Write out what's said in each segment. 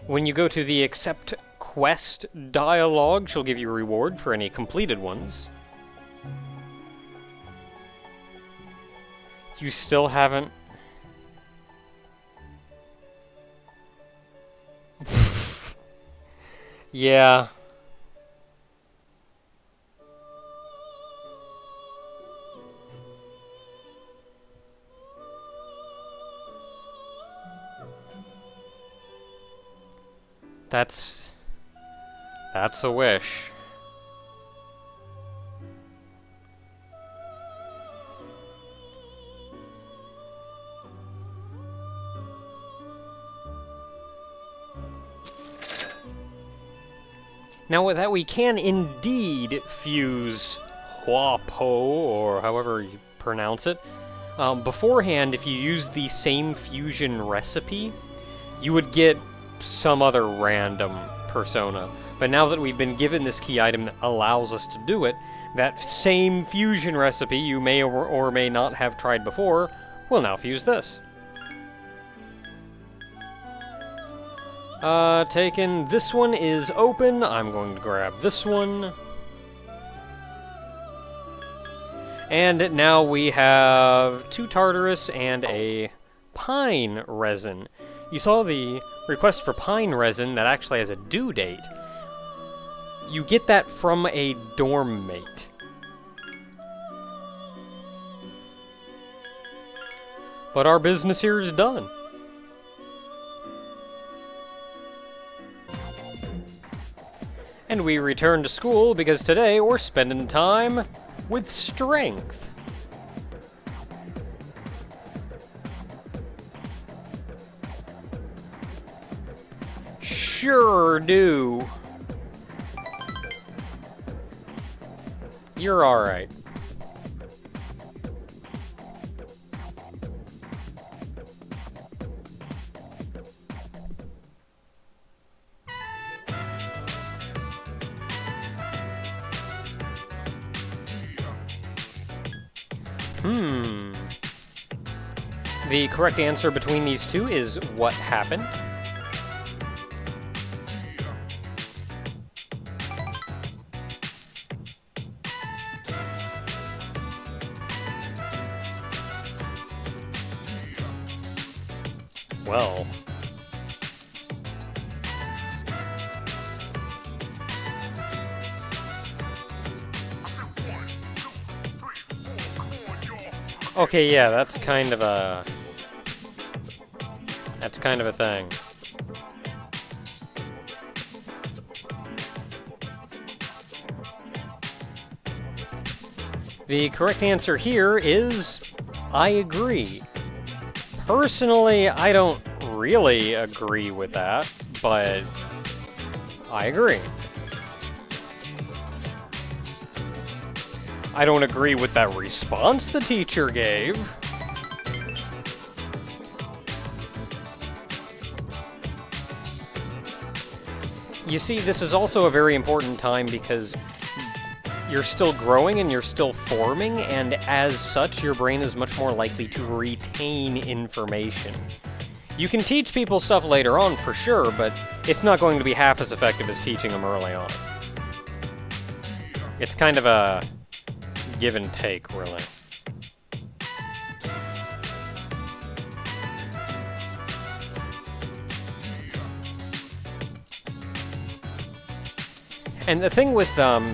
When you go to the Accept Quest dialogue, she'll give you a reward for any completed ones. You still haven't... Yeah. That's a wish. Now with that, we can indeed fuse Huapo, or however you pronounce it. Beforehand, if you use the same fusion recipe, you would get some other random persona. But now that we've been given this key item that allows us to do it, that same fusion recipe you may or may not have tried before will now fuse this. Taken. This one is open. I'm going to grab this one. And now we have 2 Tartarus and a pine resin. You saw the request for pine resin that actually has a due date. You get that from a dorm mate. But our business here is done. And we return to school because today we're spending time with strength. Sure do. You're alright. The correct answer between these two is what happened. Well. Okay, yeah, that's kind of a thing. The correct answer here is I agree. Personally, I don't really agree with that, but I agree. I don't agree with that response the teacher gave. You see, this is also a very important time because you're still growing and you're still forming, and as such, your brain is much more likely to retain information. You can teach people stuff later on, for sure, but it's not going to be half as effective as teaching them early on. It's kind of a give and take, really. And the thing with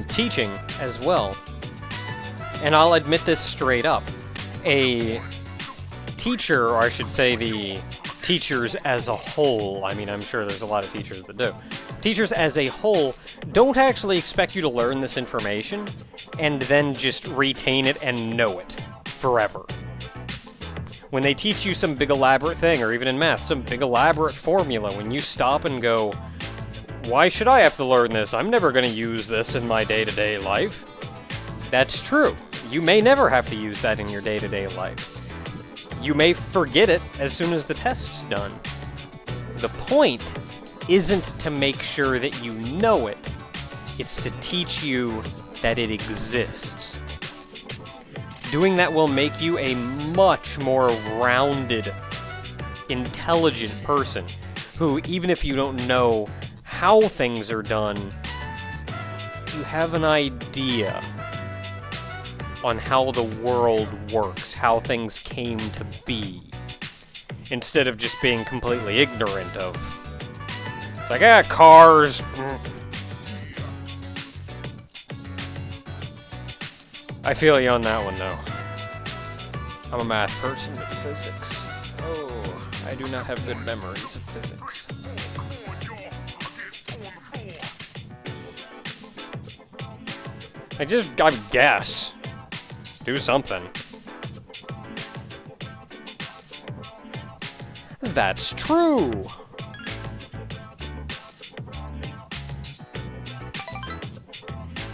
teaching as well, and I'll admit this straight up, a teacher, or I should say the teachers as a whole, I mean, I'm sure there's a lot of teachers that do. Teachers as a whole don't actually expect you to learn this information and then just retain it and know it forever. When they teach you some big elaborate thing, or even in math, some big elaborate formula, when you stop and go, why should I have to learn this? I'm never going to use this in my day-to-day life. That's true. You may never have to use that in your day-to-day life. You may forget it as soon as the test's done. The point isn't to make sure that you know it. It's to teach you that it exists. Doing that will make you a much more rounded, intelligent person who, even if you don't know how things are done, you have an idea on how the world works, how things came to be, instead of just being completely ignorant of. Like, cars. I feel you on that one, though. I'm a math person, but physics. Oh, I do not have good memories of physics. I guess. Do something. That's true!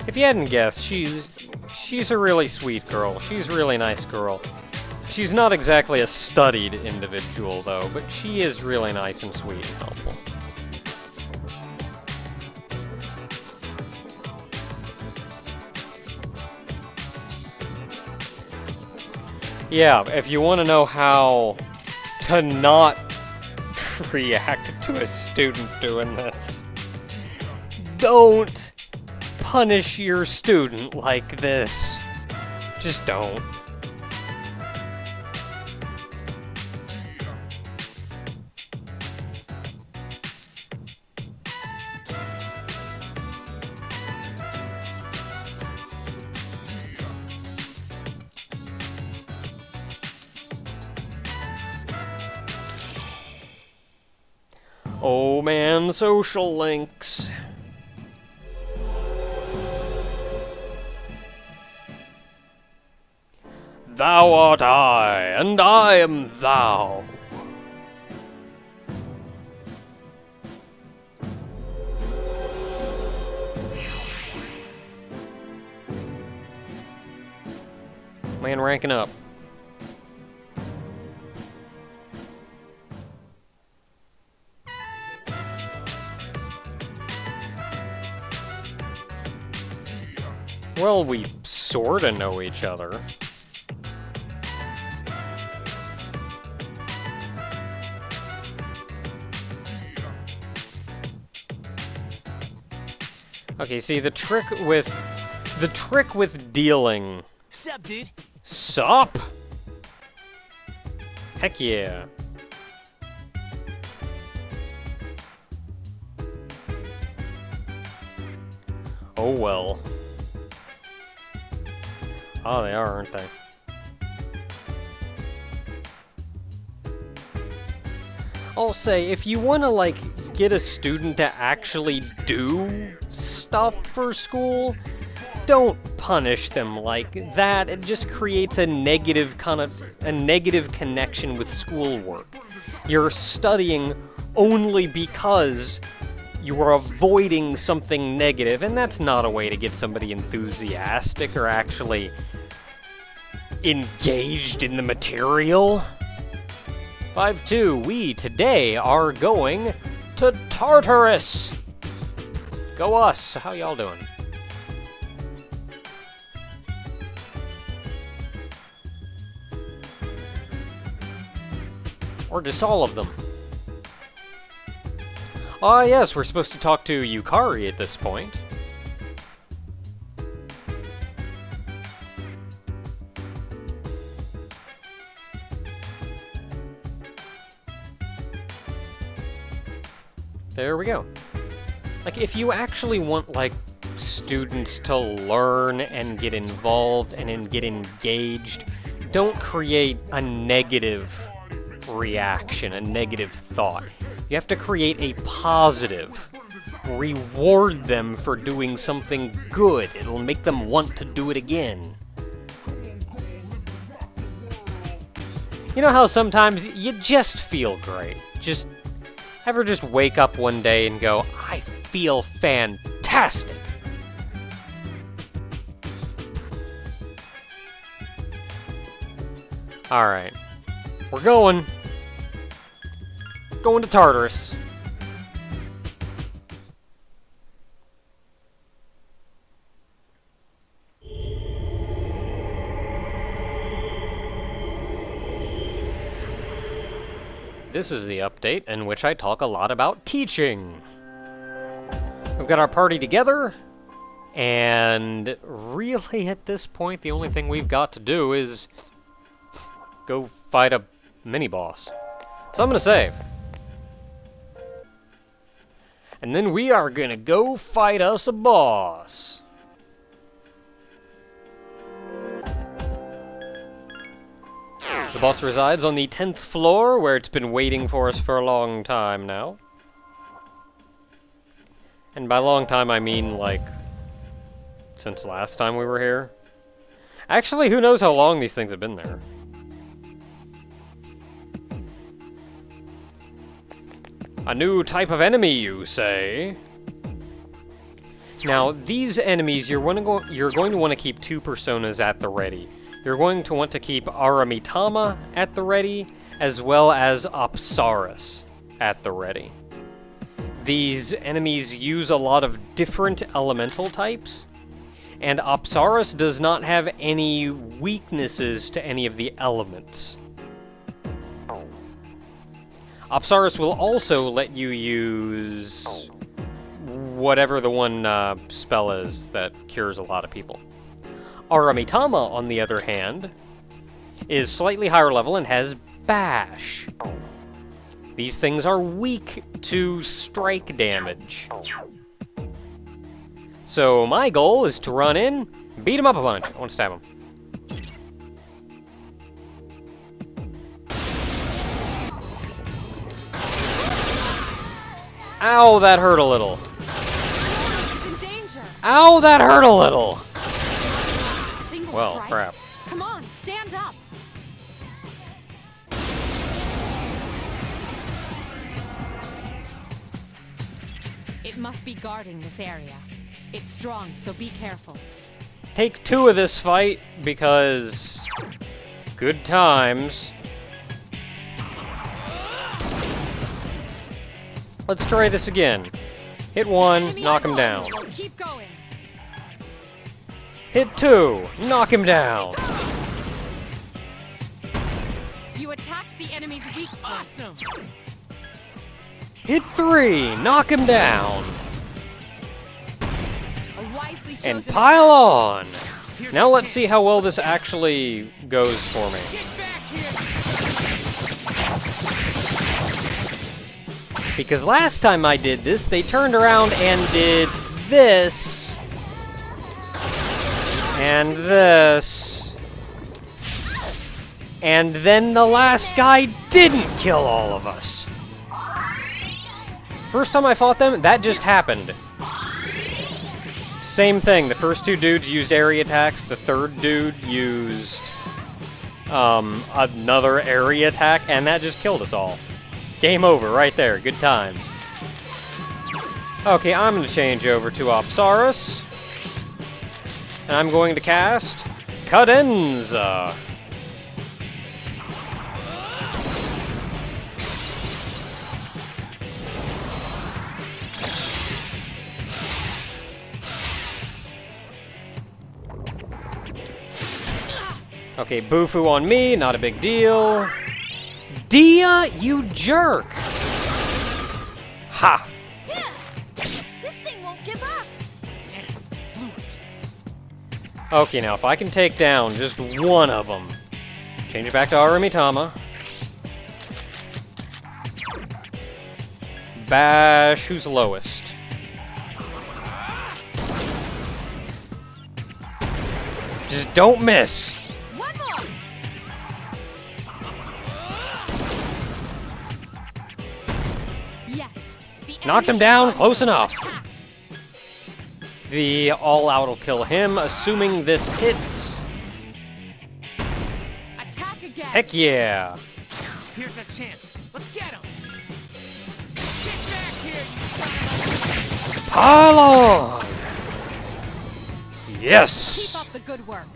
If you hadn't guessed, she's a really sweet girl. She's a really nice girl. She's not exactly a studied individual, though, but she is really nice and sweet and helpful. Yeah, if you want to know how to not react to a student doing this, don't punish your student like this. Just don't. Oh man, social links. Thou art I, and I am thou. Man, ranking up. Well, we sorta know each other. Okay, see, the trick with dealing. Sup, dude? Sup? Heck yeah. Oh well. Oh, they are, aren't they? I'll say, if you want to, like, get a student to actually do stuff for school, don't punish them like that. It just creates a negative connection with schoolwork. You're studying only because you are avoiding something negative, and that's not a way to get somebody enthusiastic or actually engaged in the material. 5-2, we today are going to Tartarus. Go us. How y'all doing? Or just all of them. Ah, yes, we're supposed to talk to Yukari at this point. There we go. Like, if you actually want, like, students to learn and get involved and get engaged, don't create a negative reaction, a negative thought. You have to create a positive. Reward them for doing something good. It'll make them want to do it again. You know how sometimes you just feel great? Ever just wake up one day and go, I feel fantastic. Alright. We're going to Tartarus. This is the update in which I talk a lot about teaching. We've got our party together, and really at this point the only thing we've got to do is go fight a mini-boss. So I'm gonna save. And then we are gonna go fight us a boss. The boss resides on the 10th floor, where it's been waiting for us for a long time now. And by long time, I mean, like, since last time we were here. Actually, who knows how long these things have been there. A new type of enemy, you say? Now, these enemies, you're going to want to keep two personas at the ready. You're going to want to keep Aramitama at the ready, as well as Apsaris at the ready. These enemies use a lot of different elemental types, and Apsaris does not have any weaknesses to any of the elements. Apsaris will also let you use whatever the one spell is that cures a lot of people. Aramitama, on the other hand, is slightly higher level and has Bash. These things are weak to strike damage. So my goal is to run in, beat him up a bunch. I want to stab him. Ow, that hurt a little. Ow, that hurt a little. Well, crap. Come on, stand up. It must be guarding this area. It's strong, so be careful. Take 2 of this fight, because good times. Let's try this again. Hit 1, knock him down. Keep going. Hit 2, knock him down. You attacked the enemy's weak point. Awesome. Hit 3, knock him down. A wisely chosen And pile on. Now let's see how well this actually goes for me. Because last time I did this, they turned around and did this. And this. And then the last guy didn't kill all of us. First time I fought them, that just happened. Same thing, the first 2 dudes used area attacks, the third dude used another area attack, and that just killed us all. Game over right there, good times. Okay, I'm going to change over to Apsaris. And I'm going to cast Cadenza. Okay, Bufu on me, not a big deal. Dia, you jerk! Ha! This thing won't give up. Okay, now if I can take down just one of them, change it back to Aramitama. Bash, who's lowest? Just don't miss. One more. Yes. Knocked him down, close enough. The all-out will kill him, assuming this hits. Attack again. Heck yeah. Here's a chance. Let's get him. Get back here, you son of a... Pile on! Yes! Keep up the good work.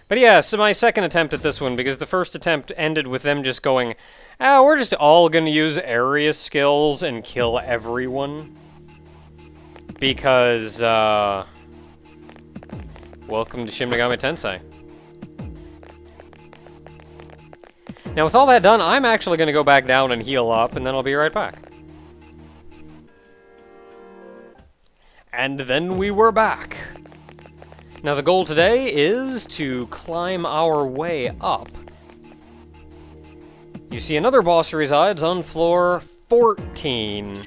But yeah, so my second attempt at this one, because the first attempt ended with them just going, we're just all gonna use area skills and kill everyone. Because, welcome to Shin Megami Tensei. Now, with all that done, I'm actually going to go back down and heal up, and then I'll be right back. And then we were back. Now, the goal today is to climb our way up. You see, another boss resides on floor 14.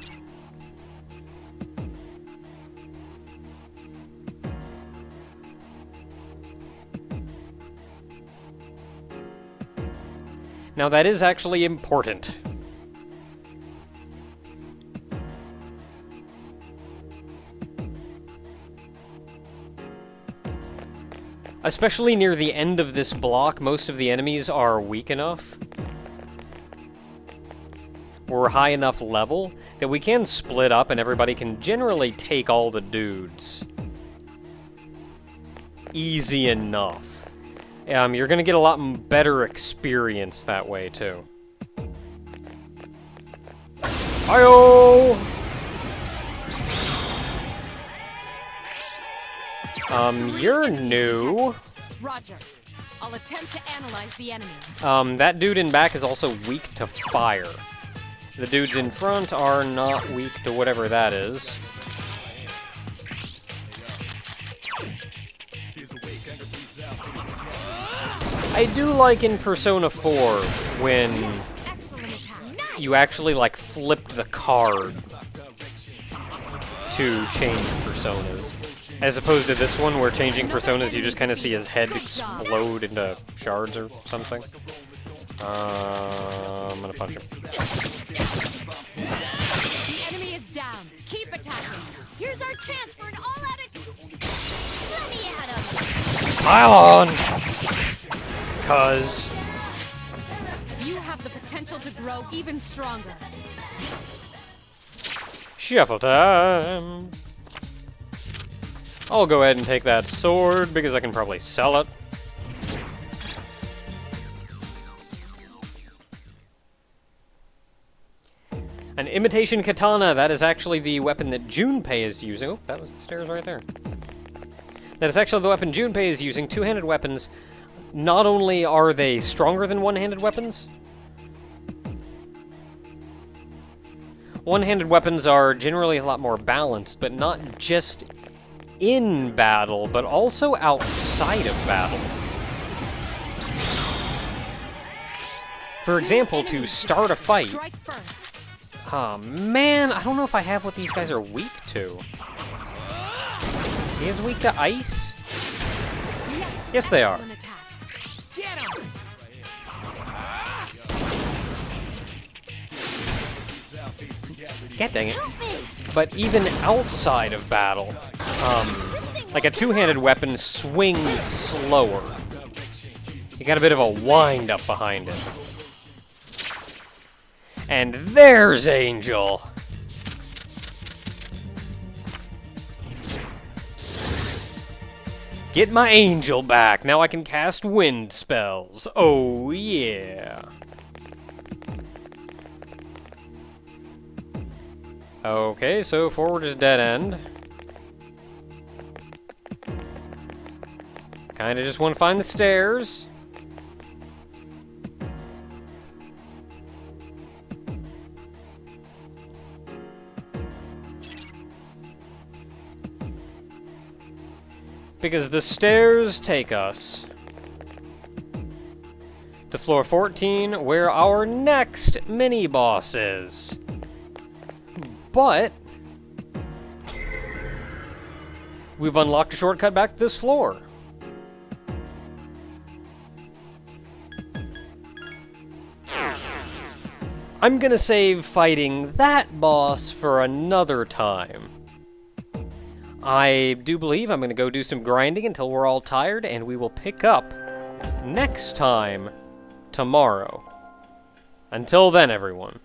Now, that is actually important. Especially near the end of this block, most of the enemies are weak enough, or high enough level, that we can split up and everybody can generally take all the dudes. Easy enough. You're gonna get a lot better experience that way, too. Hi-yo! You're new. Roger. I'll attempt to analyze the enemy. That dude in back is also weak to fire. The dudes in front are not weak to whatever that is. I do like in Persona 4 when you actually, like, flipped the card to change personas. As opposed to this one, where changing personas, you just kind of see his head explode into shards or something. I'm gonna punch him. The enemy is down. Keep attacking. Here's our chance for an all-out... Let me at him. Pile on! 'Cause... You have the potential to grow even stronger. Shuffle time! I'll go ahead and take that sword, because I can probably sell it. An imitation katana, that is actually the weapon that Junpei is using. Oh, that was the stairs right there. That is actually the weapon Junpei is using. Two-handed weapons, not only are they stronger than one-handed weapons, one-handed weapons are generally a lot more balanced, but not just in battle, but also outside of battle. For example, to start a fight... Oh, man, I don't know if I have what these guys are weak to. He is weak to ice? Yes, they are. Get him! God dang it. But even outside of battle, like a two-handed weapon swings slower. You got a bit of a wind-up behind it. And there's Angel! Get my Angel back! Now I can cast wind spells. Oh, yeah. Okay, so forward is dead end. Kinda just want to find the stairs. Because the stairs take us to floor 14, where our next mini-boss is. But we've unlocked a shortcut back to this floor. I'm gonna save fighting that boss for another time. I do believe I'm gonna go do some grinding until we're all tired, and we will pick up next time tomorrow. Until then, everyone.